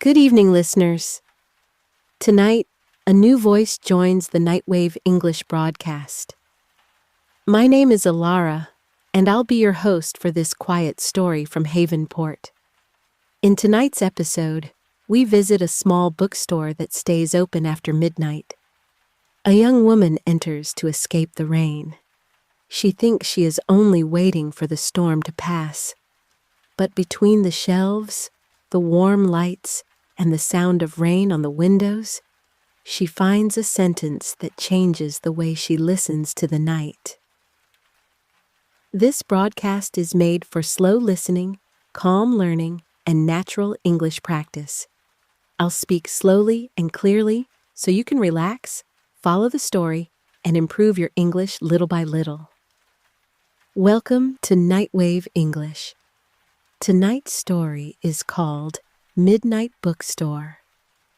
Good evening, listeners. Tonight, a new voice joins the Nightwave English broadcast. My name is Elara, and I'll be your host for this quiet story from Havenport. In tonight's episode, we visit a small bookstore that stays open after midnight. A young woman enters to escape the rain. She thinks she is only waiting for the storm to pass. But between the shelves, the warm lights, and the sound of rain on the windows, she finds a sentence that changes the way she listens to the night. This broadcast is made for slow listening, calm learning, and natural English practice. I'll speak slowly and clearly so you can relax, follow the story, and improve your English little by little. Welcome to Nightwave English. Tonight's story is called Midnight Bookstore.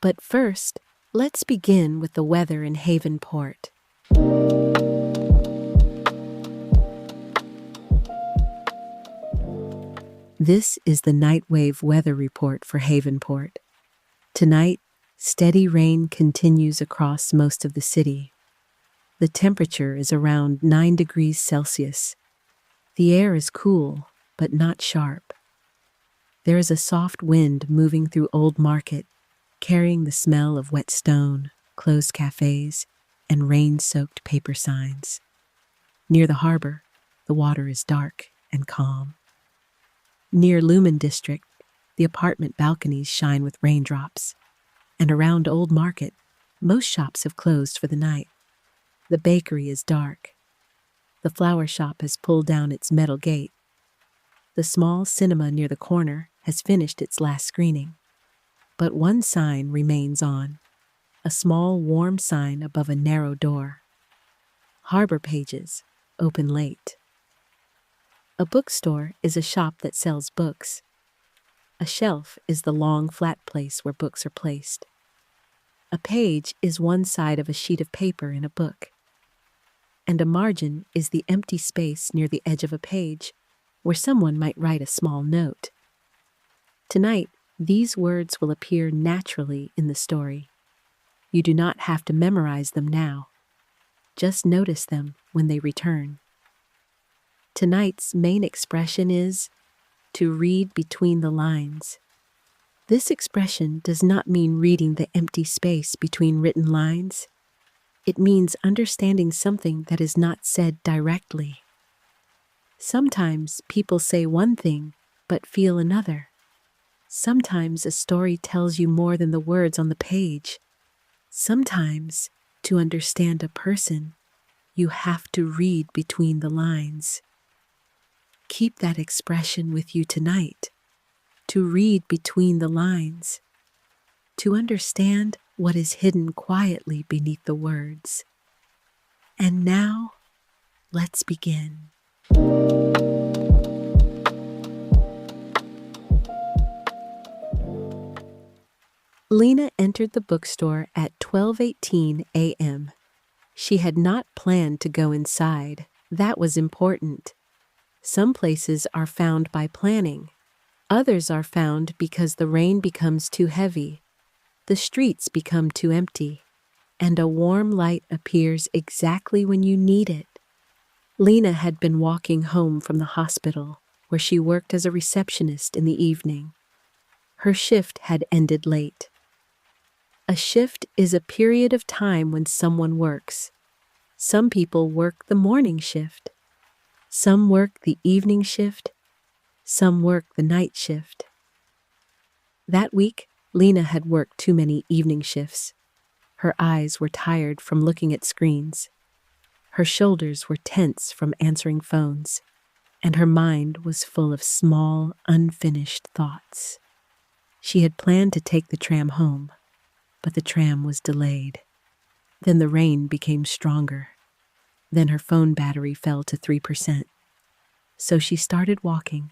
But first, let's begin with the weather in Havenport. This is the Nightwave weather report for Havenport. Tonight, steady rain continues across most of the city. The temperature is around 9 degrees Celsius. The air is cool, but not sharp. There is a soft wind moving through Old Market, carrying the smell of wet stone, closed cafes, and rain-soaked paper signs. Near the harbor, the water is dark and calm. Near Lumen District, the apartment balconies shine with raindrops. And around Old Market, most shops have closed for the night. The bakery is dark. The flower shop has pulled down its metal gate. The small cinema near the corner has finished its last screening. But one sign remains on, a small warm sign above a narrow door. Harbor Pages, open late. A bookstore is a shop that sells books. A shelf is the long flat place where books are placed. A page is one side of a sheet of paper in a book. And a margin is the empty space near the edge of a page where someone might write a small note. Tonight, these words will appear naturally in the story. You do not have to memorize them now. Just notice them when they return. Tonight's main expression is to read between the lines. This expression does not mean reading the empty space between written lines. It means understanding something that is not said directly. Sometimes people say one thing, but feel another. Sometimes a story tells you more than the words on the page. Sometimes, to understand a person, you have to read between the lines. Keep that expression with you tonight. To read between the lines. To understand what is hidden quietly beneath the words. And now, let's begin. Lena entered the bookstore at 12:18 a.m. She had not planned to go inside. That was important. Some places are found by planning. Others are found because the rain becomes too heavy, the streets become too empty, and a warm light appears exactly when you need it. Lena had been walking home from the hospital, where she worked as a receptionist in the evening. Her shift had ended late. A shift is a period of time when someone works. Some people work the morning shift. Some work the evening shift. Some work the night shift. That week, Lena had worked too many evening shifts. Her eyes were tired from looking at screens. Her shoulders were tense from answering phones, and her mind was full of small, unfinished thoughts. She had planned to take the tram home, but the tram was delayed. Then the rain became stronger. Then her phone battery fell to 3%. So she started walking.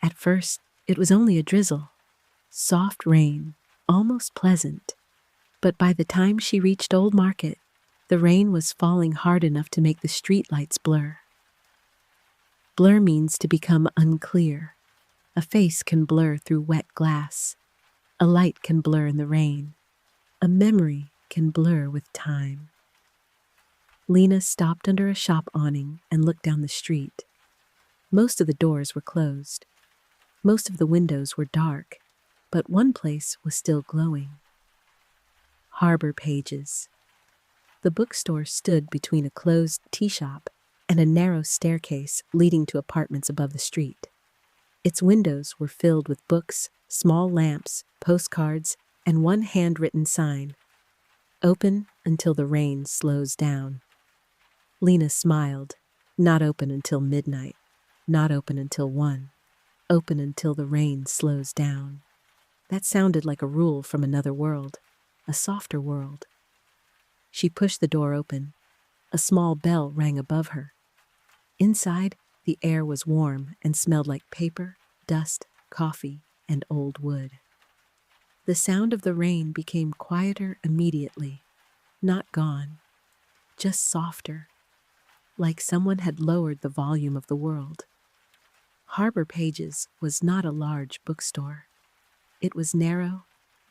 At first, it was only a drizzle, soft rain, almost pleasant. But by the time she reached Old Market, the rain was falling hard enough to make the streetlights blur. Blur means to become unclear. A face can blur through wet glass. A light can blur in the rain. A memory can blur with time. Lena stopped under a shop awning and looked down the street. Most of the doors were closed. Most of the windows were dark, but one place was still glowing. Harbor Pages. The bookstore stood between a closed tea shop and a narrow staircase leading to apartments above the street. Its windows were filled with books, small lamps, postcards, and one handwritten sign, "Open until the rain slows down." Lena smiled. Not open until midnight. Not open until 1. Open until the rain slows down. That sounded like a rule from another world, a softer world. She pushed the door open. A small bell rang above her. Inside, the air was warm and smelled like paper, dust, coffee, and old wood. The sound of the rain became quieter immediately, not gone, just softer, like someone had lowered the volume of the world. Harbor Pages was not a large bookstore. It was narrow,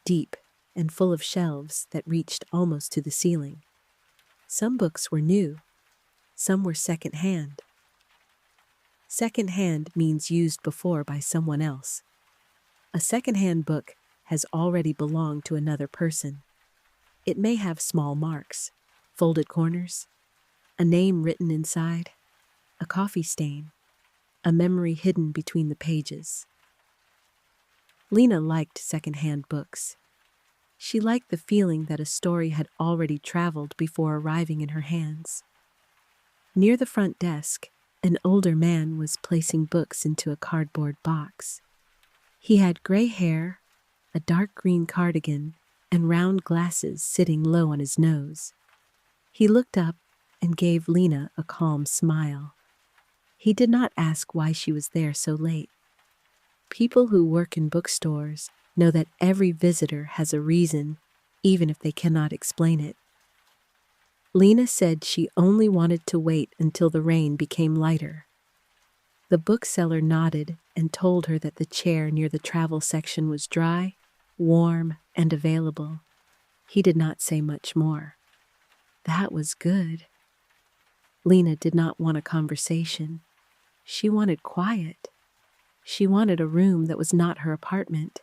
deep, and full of shelves that reached almost to the ceiling. Some books were new, some were second-hand. Second-hand means used before by someone else. A second-hand book has already belonged to another person. It may have small marks, folded corners, a name written inside, a coffee stain, a memory hidden between the pages. Lena liked second-hand books. She liked the feeling that a story had already traveled before arriving in her hands. Near the front desk, an older man was placing books into a cardboard box. He had gray hair, a dark green cardigan, and round glasses sitting low on his nose. He looked up and gave Lena a calm smile. He did not ask why she was there so late. People who work in bookstores know that every visitor has a reason, even if they cannot explain it. Lena said she only wanted to wait until the rain became lighter. The bookseller nodded and told her that the chair near the travel section was dry, warm, and available. He did not say much more. That was good. Lena did not want a conversation. She wanted quiet. She wanted a room that was not her apartment.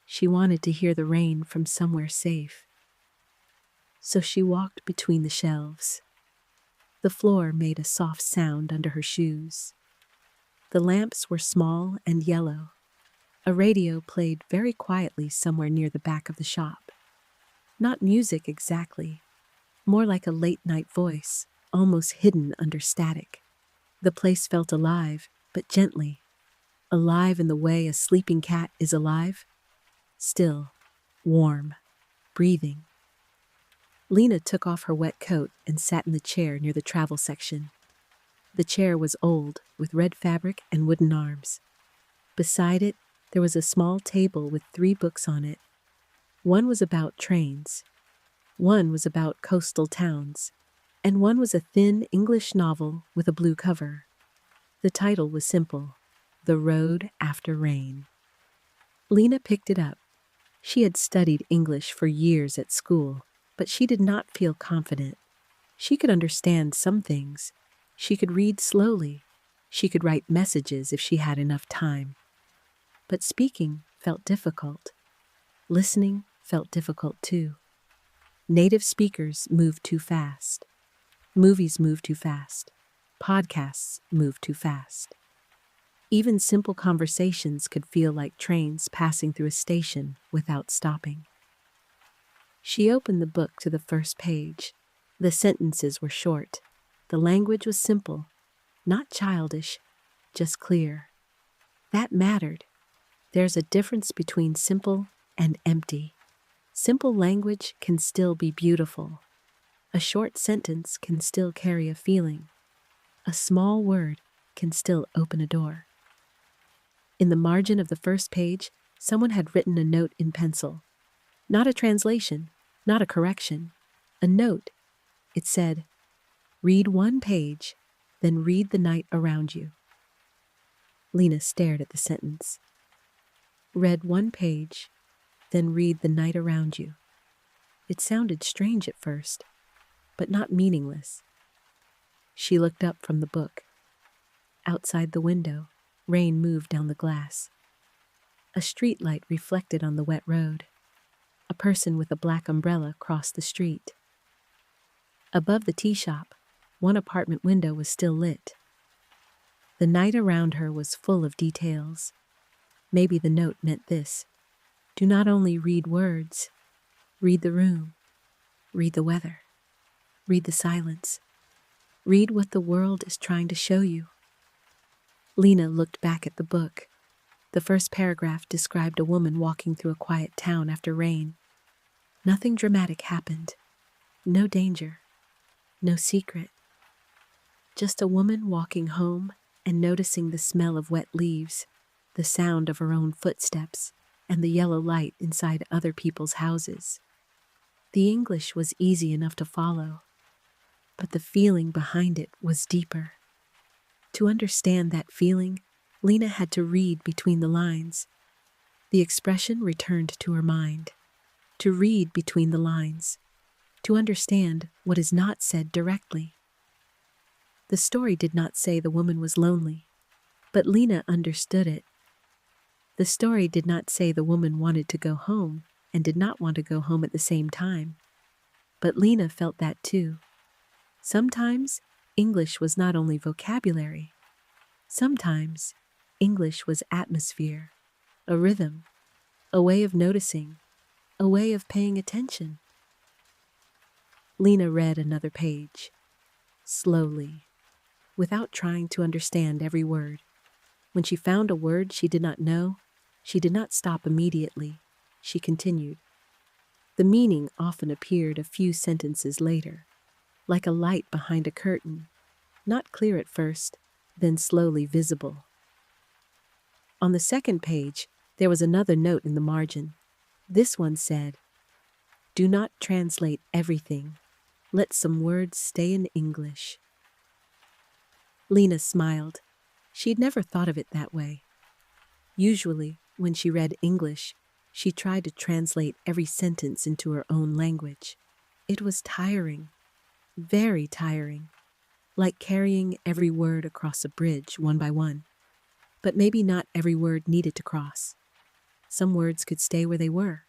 She wanted to hear the rain from somewhere safe. So she walked between the shelves. The floor made a soft sound under her shoes. The lamps were small and yellow. A radio played very quietly somewhere near the back of the shop. Not music exactly, more like a late-night voice, almost hidden under static. The place felt alive, but gently. Alive in the way a sleeping cat is alive. Still, warm, breathing. Lena took off her wet coat and sat in the chair near the travel section. The chair was old, with red fabric and wooden arms. Beside it, there was a small table with 3 books on it. One was about trains. One was about coastal towns. And one was a thin English novel with a blue cover. The title was simple, The Road After Rain. Lena picked it up. She had studied English for years at school, but she did not feel confident. She could understand some things. She could read slowly. She could write messages if she had enough time. But speaking felt difficult. Listening felt difficult too. Native speakers moved too fast. Movies move too fast. Podcasts move too fast. Even simple conversations could feel like trains passing through a station without stopping. She opened the book to the first page. The sentences were short. The language was simple, not childish, just clear. That mattered. There's a difference between simple and empty. Simple language can still be beautiful. A short sentence can still carry a feeling. A small word can still open a door. In the margin of the first page, someone had written a note in pencil. Not a translation, not a correction. A note. It said, "Read 1 page, then read the night around you." Lena stared at the sentence. Read 1 page, then read the night around you. It sounded strange at first, but not meaningless. She looked up from the book. Outside the window, rain moved down the glass. A street light reflected on the wet road. A person with a black umbrella crossed the street. Above the tea shop, one apartment window was still lit. The night around her was full of details. Maybe the note meant this: do not only read words, read the room, read the weather, read the silence, read what the world is trying to show you. Lena looked back at the book. The first paragraph described a woman walking through a quiet town after rain. Nothing dramatic happened. No danger. No secret. Just a woman walking home and noticing the smell of wet leaves, the sound of her own footsteps, and the yellow light inside other people's houses. The English was easy enough to follow, but the feeling behind it was deeper. To understand that feeling, Lena had to read between the lines. The expression returned to her mind. To read between the lines. To understand what is not said directly. The story did not say the woman was lonely, but Lena understood it. The story did not say the woman wanted to go home and did not want to go home at the same time, but Lena felt that too. Sometimes English was not only vocabulary. Sometimes English was atmosphere, a rhythm, a way of noticing, a way of paying attention. Lena read another page, slowly, without trying to understand every word. When she found a word she did not know, she did not stop immediately. She continued. The meaning often appeared a few sentences later, like a light behind a curtain, not clear at first, then slowly visible. On the second page, there was another note in the margin. This one said, "Do not translate everything. Let some words stay in English." Lena smiled. She'd never thought of it that way. Usually, when she read English, she tried to translate every sentence into her own language. It was tiring, very tiring, like carrying every word across a bridge one by one. But maybe not every word needed to cross. Some words could stay where they were.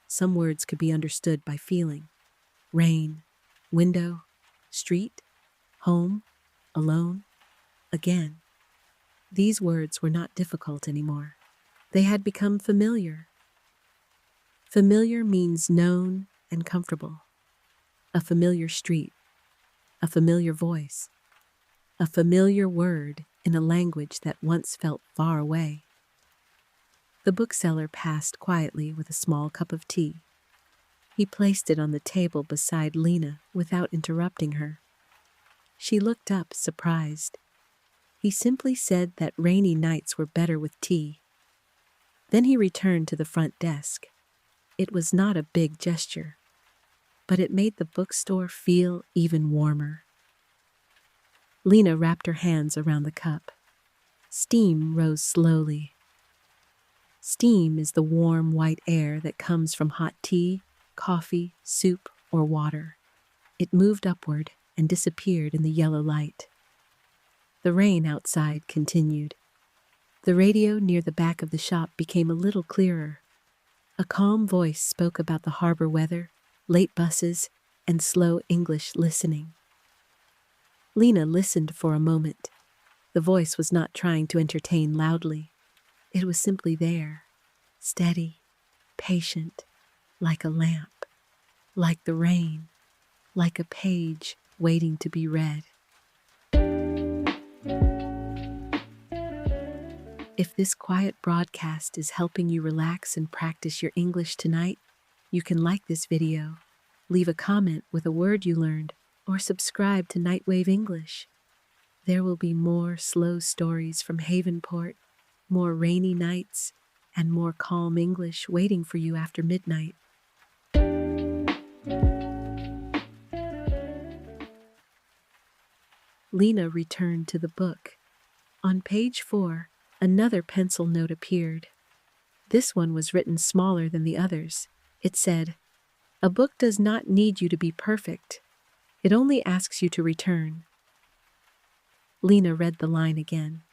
Some words could be understood by feeling. Rain, window, street, home, alone, again. These words were not difficult anymore. They had become familiar. Familiar means known and comfortable. A familiar street, a familiar voice, a familiar word in a language that once felt far away. The bookseller passed quietly with a small cup of tea. He placed it on the table beside Lena without interrupting her. She looked up, surprised. He simply said that rainy nights were better with tea. Then he returned to the front desk. It was not a big gesture, but it made the bookstore feel even warmer. Lena wrapped her hands around the cup. Steam rose slowly. Steam is the warm white air that comes from hot tea, coffee, soup, or water. It moved upward and disappeared in the yellow light. The rain outside continued. The radio near the back of the shop became a little clearer. A calm voice spoke about the harbor weather, late buses, and slow English listening. Lena listened for a moment. The voice was not trying to entertain loudly. It was simply there, steady, patient, like a lamp, like the rain, like a page waiting to be read. If this quiet broadcast is helping you relax and practice your English tonight, you can like this video, leave a comment with a word you learned, or subscribe to Nightwave English. There will be more slow stories from Havenport, more rainy nights, and more calm English waiting for you after midnight. Lena returned to the book. On page 4, another pencil note appeared. This one was written smaller than the others. It said, "A book does not need you to be perfect. It only asks you to return." Lena read the line again.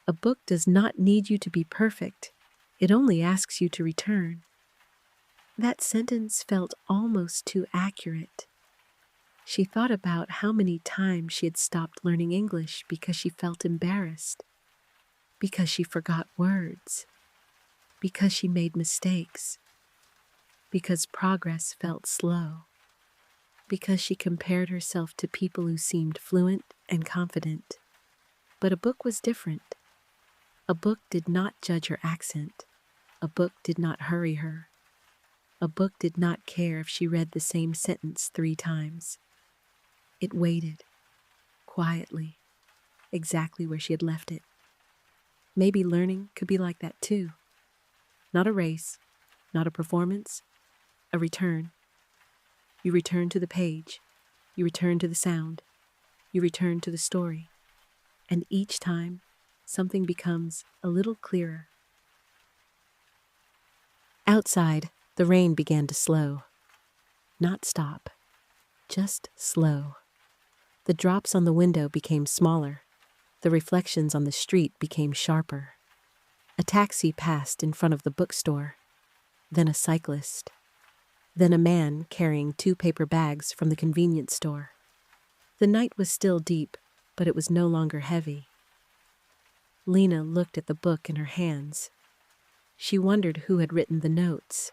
"A book does not need you to be perfect. It only asks you to return." That sentence felt almost too accurate. She thought about how many times she had stopped learning English because she felt embarrassed, because she forgot words, because she made mistakes, because progress felt slow, because she compared herself to people who seemed fluent and confident. But a book was different. A book did not judge her accent. A book did not hurry her. A book did not care if she read the same sentence 3 times. It waited, quietly, exactly where she had left it. Maybe learning could be like that too. Not a race, not a performance, a return. You return to the page. You return to the sound. You return to the story. And each time, something becomes a little clearer. Outside, the rain began to slow. Not stop, just slow. The drops on the window became smaller. The reflections on the street became sharper. A taxi passed in front of the bookstore, then a cyclist, then a man carrying 2 paper bags from the convenience store. The night was still deep, but it was no longer heavy. Lena looked at the book in her hands. She wondered who had written the notes.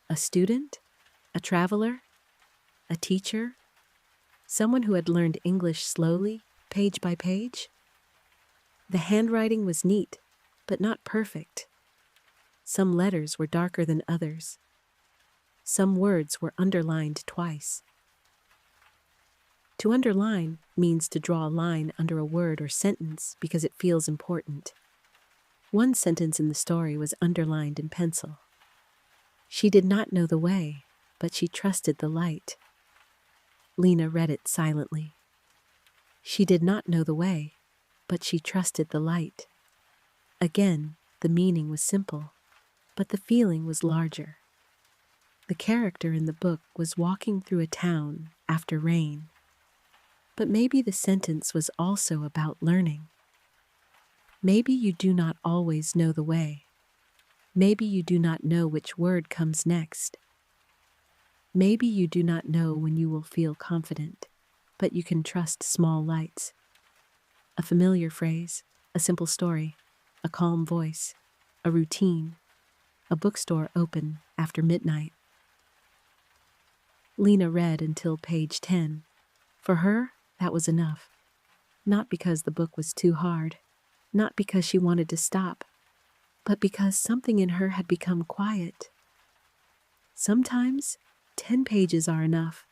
A student? A traveler? A teacher? Someone who had learned English slowly, page by page? The handwriting was neat, but not perfect. Some letters were darker than others. Some words were underlined twice. To underline means to draw a line under a word or sentence because it feels important. One sentence in the story was underlined in pencil. She did not know the way, but she trusted the light. Lena read it silently. She did not know the way, but she trusted the light. Again, the meaning was simple, but the feeling was larger. The character in the book was walking through a town after rain. But maybe the sentence was also about learning. Maybe you do not always know the way. Maybe you do not know which word comes next. Maybe you do not know when you will feel confident, but you can trust small lights. A familiar phrase, a simple story, a calm voice, a routine, a bookstore open after midnight. Lena read until page 10. For her, that was enough. Not because the book was too hard, not because she wanted to stop, but because something in her had become quiet. Sometimes 10 pages are enough.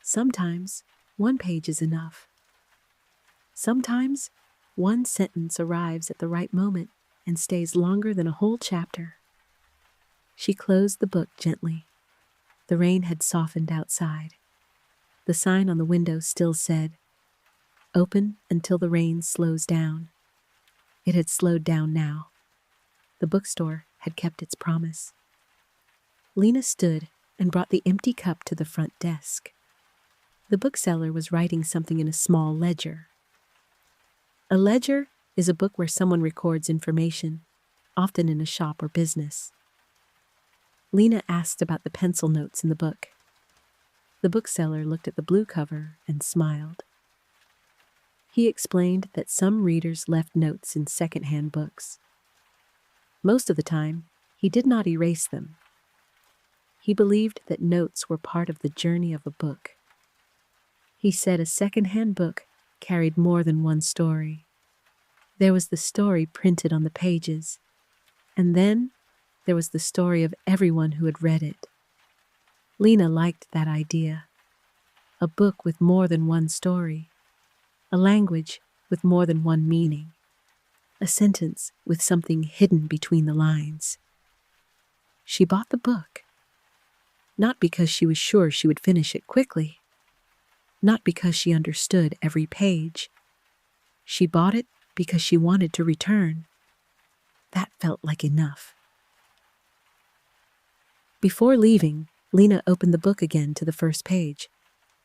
Sometimes 1 page is enough. Sometimes 1 sentence arrives at the right moment and stays longer than a whole chapter. She closed the book gently. The rain had softened outside. The sign on the window still said, "Open until the rain slows down." It had slowed down now. The bookstore had kept its promise. Lena stood and brought the empty cup to the front desk. The bookseller was writing something in a small ledger. A ledger is a book where someone records information, often in a shop or business. Lena asked about the pencil notes in the book. The bookseller looked at the blue cover and smiled. He explained that some readers left notes in secondhand books. Most of the time, he did not erase them. He believed that notes were part of the journey of a book. He said a secondhand book carried more than one story. There was the story printed on the pages, and then there was the story of everyone who had read it. Lena liked that idea. A book with more than one story. A language with more than one meaning. A sentence with something hidden between the lines. She bought the book. Not because she was sure she would finish it quickly. Not because she understood every page. She bought it because she wanted to return. That felt like enough. Before leaving, Lena opened the book again to the first page.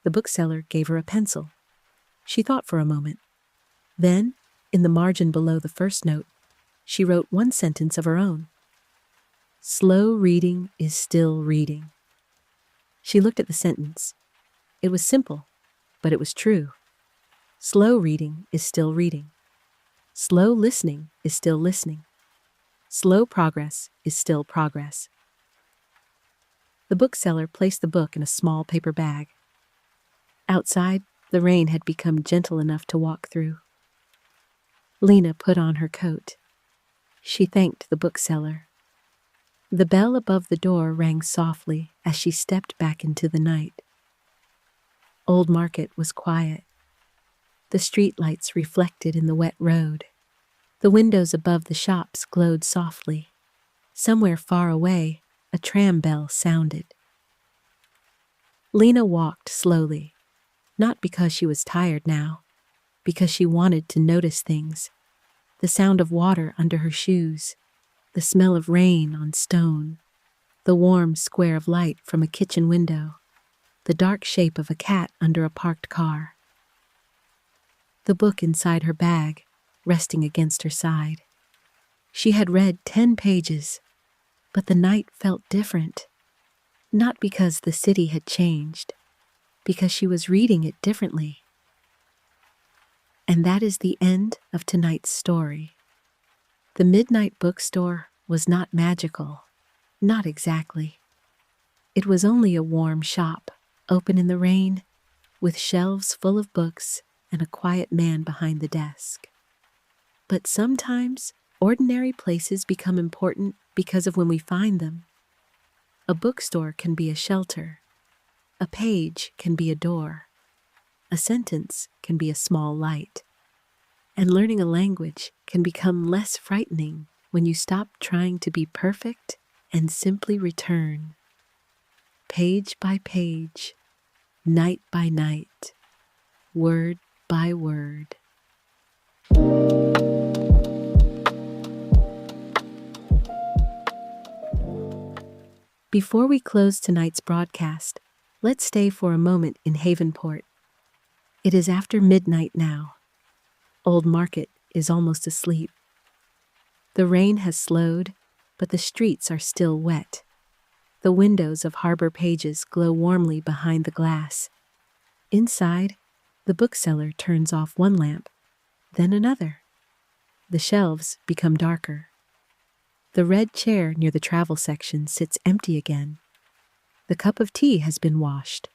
The bookseller gave her a pencil. She thought for a moment. Then, in the margin below the first note, she wrote one sentence of her own. Slow reading is still reading. She looked at the sentence. It was simple, but it was true. Slow reading is still reading. Slow listening is still listening. Slow progress is still progress. The bookseller placed the book in a small paper bag. Outside, the rain had become gentle enough to walk through. Lena put on her coat. She thanked the bookseller. The bell above the door rang softly as she stepped back into the night. Old Market was quiet. The street lights reflected in the wet road. The windows above the shops glowed softly. Somewhere far away, a tram bell sounded. Lena walked slowly, not because she was tired now, because she wanted to notice things. The sound of water under her shoes, the smell of rain on stone, the warm square of light from a kitchen window, the dark shape of a cat under a parked car. The book inside her bag, resting against her side. She had read 10 pages, but the night felt different. Not because the city had changed, because she was reading it differently. And that is the end of tonight's story. The Midnight Bookstore was not magical, not exactly. It was only a warm shop, open in the rain, with shelves full of books and a quiet man behind the desk. But sometimes, ordinary places become important because of when we find them. A bookstore can be a shelter. A page can be a door. A sentence can be a small light. And learning a language can become less frightening when you stop trying to be perfect and simply return. Page by page, night by night, word by word. Before we close tonight's broadcast, let's stay for a moment in Havenport. It is after midnight now. Old Market is almost asleep. The rain has slowed, but the streets are still wet. The windows of Harbor Pages glow warmly behind the glass. Inside, the bookseller turns off one lamp, then another. The shelves become darker. The red chair near the travel section sits empty again. The cup of tea has been washed.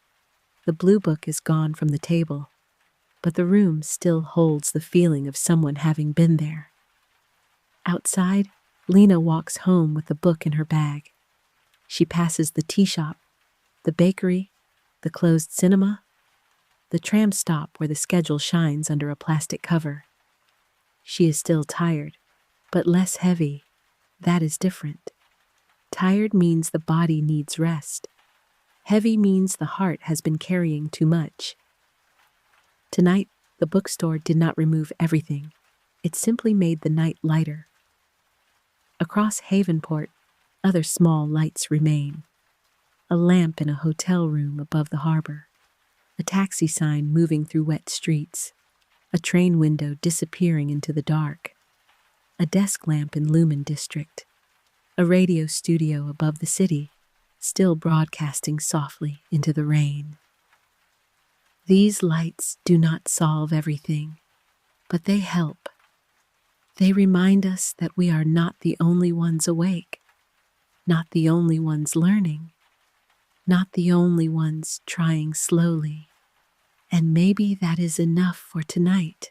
The blue book is gone from the table, but the room still holds the feeling of someone having been there. Outside, Lena walks home with the book in her bag. She passes the tea shop, the bakery, the closed cinema, the tram stop where the schedule shines under a plastic cover. She is still tired, but less heavy. That is different. Tired means the body needs rest. Heavy means the heart has been carrying too much. Tonight, the bookstore did not remove everything. It simply made the night lighter. Across Havenport, other small lights remain. A lamp in a hotel room above the harbor. A taxi sign moving through wet streets. A train window disappearing into the dark. A desk lamp in Lumen District. A radio studio above the city, still broadcasting softly into the rain. These lights do not solve everything, but they help. They remind us that we are not the only ones awake, not the only ones learning, not the only ones trying slowly. And maybe that is enough for tonight.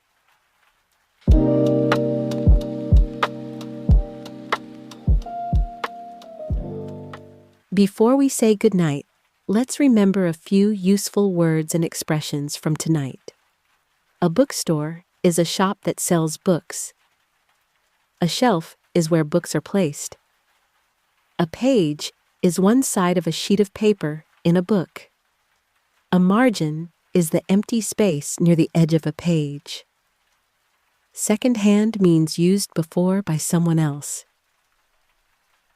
Before we say goodnight, let's remember a few useful words and expressions from tonight. A bookstore is a shop that sells books. A shelf is where books are placed. A page is one side of a sheet of paper in a book. A margin is the empty space near the edge of a page. Second-hand means used before by someone else.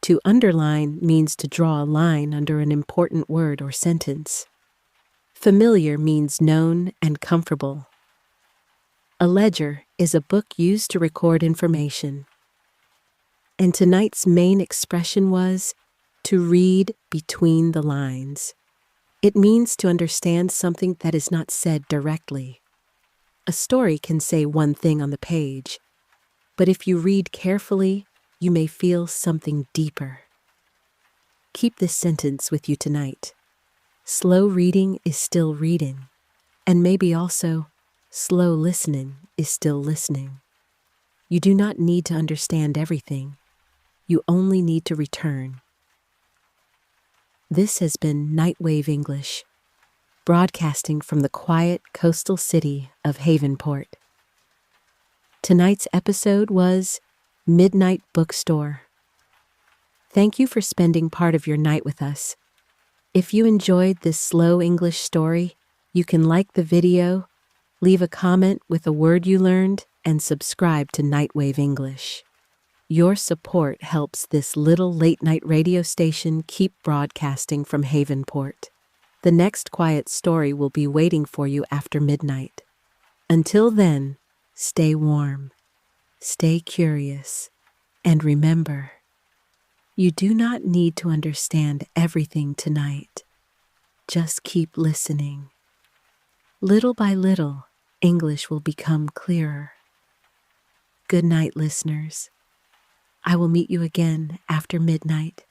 To underline means to draw a line under an important word or sentence. Familiar means known and comfortable. A ledger is a book used to record information. And tonight's main expression was to read between the lines. It means to understand something that is not said directly. A story can say one thing on the page, but if you read carefully, you may feel something deeper. Keep this sentence with you tonight. Slow reading is still reading, and maybe also slow listening is still listening. You do not need to understand everything. You only need to return. This has been Nightwave English, broadcasting from the quiet coastal city of Havenport. Tonight's episode was Midnight Bookstore. Thank you for spending part of your night with us. If you enjoyed this slow English story, you can like the video, leave a comment with a word you learned, and subscribe to Nightwave English. Your support helps this little late-night radio station keep broadcasting from Havenport. The next quiet story will be waiting for you after midnight. Until then, stay warm, stay curious, and remember, you do not need to understand everything tonight. Just keep listening. Little by little, English will become clearer. Good night, listeners. I will meet you again after midnight.